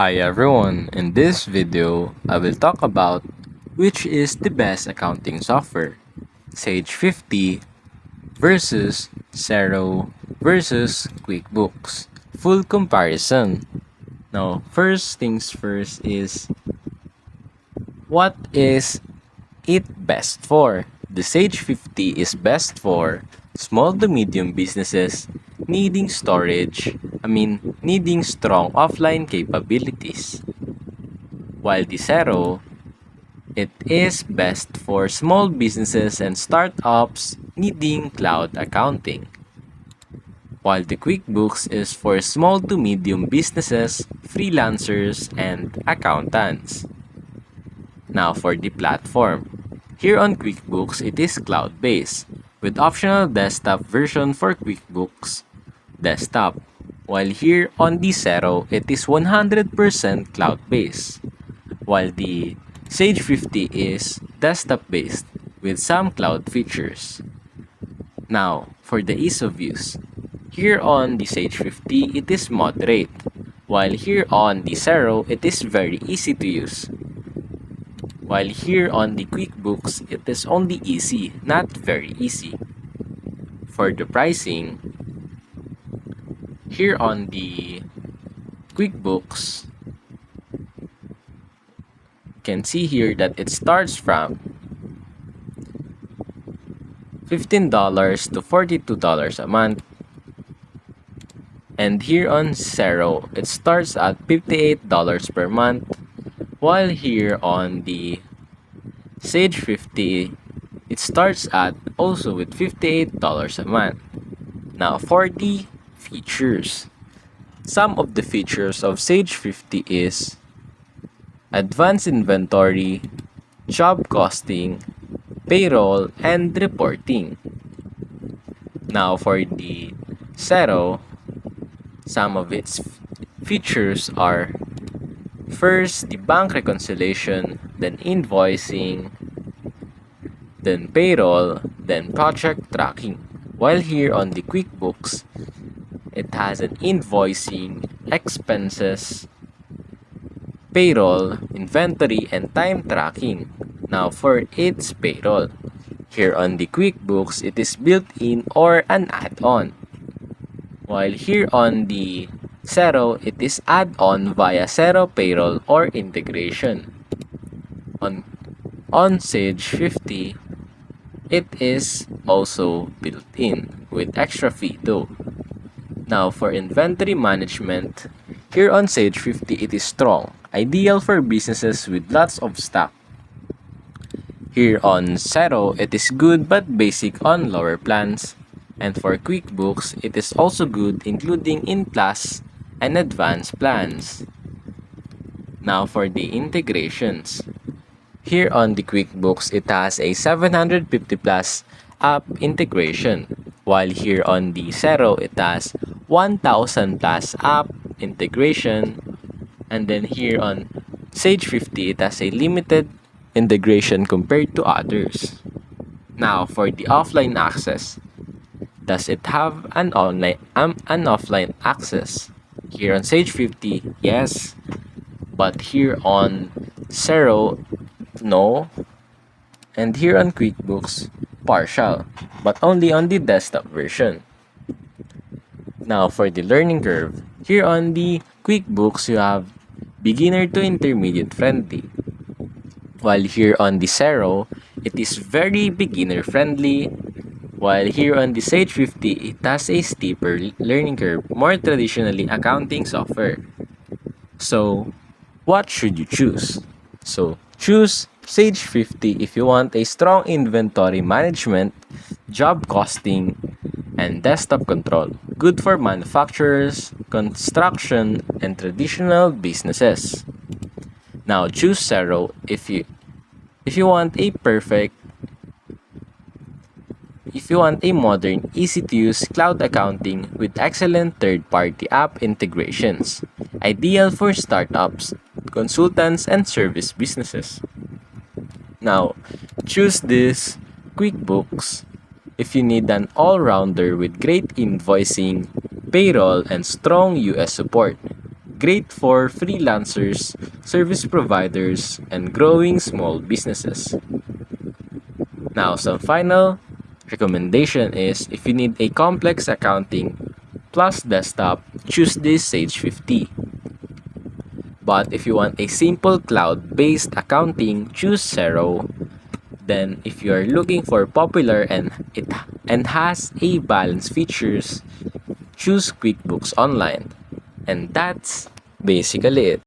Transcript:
Hi everyone, in this video, I will talk about which is the best accounting software, Sage 50 versus Xero versus QuickBooks. Full comparison. Now, first things first is what is it best for? The Sage 50 is best for small to medium businesses needing needing strong offline capabilities. While the Xero, it is best for small businesses and startups needing cloud accounting. While the QuickBooks is for small to medium businesses, freelancers, and accountants. Now for the platform. Here on QuickBooks, it is cloud-based, with optional desktop version for QuickBooks Desktop. While here on the Xero, it is 100% cloud-based, while the Sage 50 is desktop-based with some cloud features. Now, for the ease of use. Here on the Sage 50, it is moderate, while here on the Xero, it is very easy to use. While here on the QuickBooks, it is only easy, not very easy. For the pricing, here on the QuickBooks, you can see here that it starts from $15 to $42 a month. And here on Xero, it starts at $58 per month, while here on the Sage 50, it starts at also with $58 a month. Now for the features. Some of the features of Sage 50 is advanced inventory, job costing, payroll, and reporting. Now for the Xero, some of its features are first, the bank reconciliation, then invoicing, then payroll, then project tracking. While here on the QuickBooks, it has an invoicing, expenses, payroll, inventory, and time tracking. Now for its payroll. Here on the QuickBooks, it is built-in or an add-on. While here on the Xero, it is add-on via Xero payroll or integration. On Sage 50, it is also built-in with extra fee too. Now for inventory management, here on Sage 50, it is strong, ideal for businesses with lots of stock. Here on Xero, it is good but basic on lower plans. And for QuickBooks, it is also good including in plus and advanced plans. Now for the integrations. Here on the QuickBooks, it has a 750 plus app integration, while here on the Xero, it has 1000 plus app integration, and then here on Sage 50, it has a limited integration compared to others. Now for the offline access. Does it have an offline access? Here on Sage 50, yes. But here on Xero, no. And here on QuickBooks, partial, but only on the desktop version. Now for the learning curve. Here on the QuickBooks, you have beginner to intermediate friendly. While here on the Xero, it is very beginner friendly. While here on the Sage 50, it has a steeper learning curve, more traditionally accounting software. So, what should you choose? So, choose Sage 50 if you want a strong inventory management, job costing, and desktop control. Good for manufacturers, construction, and traditional businesses. Now, choose Xero if you want a modern, easy-to-use cloud accounting with excellent third-party app integrations, ideal for startups, consultants, and service businesses. Now, choose this QuickBooks if you need an all-rounder with great invoicing, payroll, and strong US support. great for freelancers, service providers, and growing small businesses. Now, some final recommendation is if you need a complex accounting plus desktop, choose this Sage 50. But if you want a simple cloud-based accounting, choose Xero. Then, if you are looking for popular and has a balanced features, choose QuickBooks Online. And that's basically it.